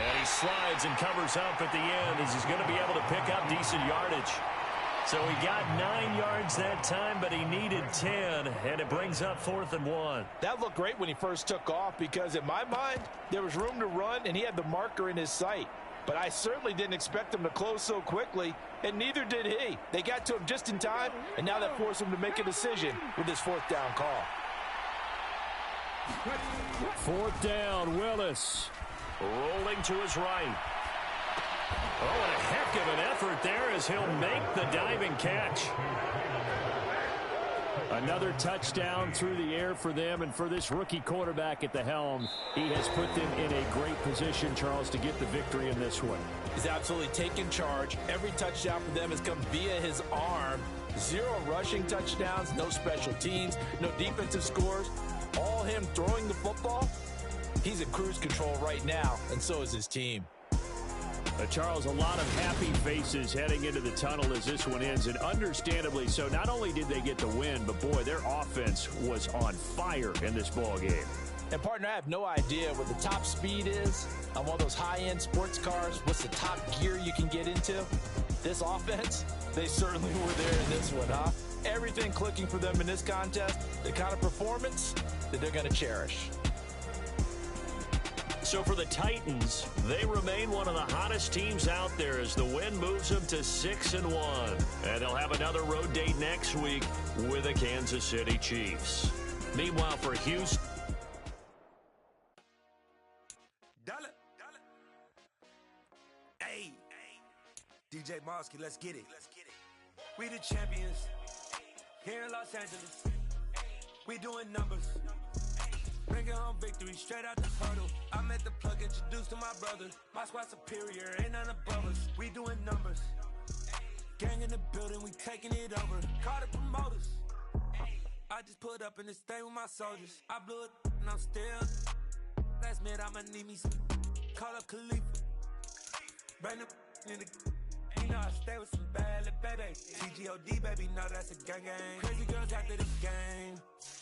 And he slides and covers up at the end as he's going to be able to pick up decent yardage. So he got 9 yards that time, but he needed 10, and it brings up 4th and 1. That looked great when he first took off because, in my mind, there was room to run, and he had the marker in his sight. But I certainly didn't expect him to close so quickly, and neither did he. They got to him just in time, and now that forced him to make a decision with his 4th down call. 4th down, Willis. Rolling to his right. Oh, and a heck of an effort there as he'll make the diving catch. Another touchdown through the air for them, and for this rookie quarterback at the helm, he has put them in a great position, Charles, to get the victory in this one. He's absolutely taken charge. Every touchdown for them has come via his arm. 0 rushing touchdowns, no special teams, no defensive scores. All him throwing the football. He's in cruise control right now, and so is his team. Charles, a lot of happy faces heading into the tunnel as this one ends, and understandably so. Not only did they get the win, but boy, their offense was on fire in this ball game. And partner, I have no idea what the top speed is on one of those high-end sports cars. What's the top gear you can get into? This offense, they certainly were there in this one, huh? Everything clicking for them in this contest, the kind of performance that they're going to cherish. So for the Titans, they remain one of the hottest teams out there as the win moves them to 6-1. And they'll have another road date next week with the Kansas City Chiefs. Meanwhile, for Houston, DJ Mosky, let's get it. We the champions here in Los Angeles. We doing numbers. Bringing home victory straight out the hurdle. I met the plug, introduced to my brother. My squad superior, ain't none above us. We doing numbers. Gang in the building, we taking it over. Call the promoters. I just put up in this thing with my soldiers. I blew it and I'm still. Last minute I'ma need me some. Call up Khalifa. Bring the in the. You know I stay with some bad little baby. TGOD baby, know that's a gang gang. Crazy girls after the game.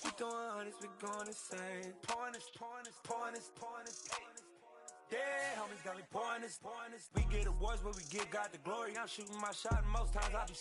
We doing hundreds, we going insane. Pouring this. Yeah, homies got me pouring this. We get awards, but we give God the glory. I'm shooting my shot, and most times I be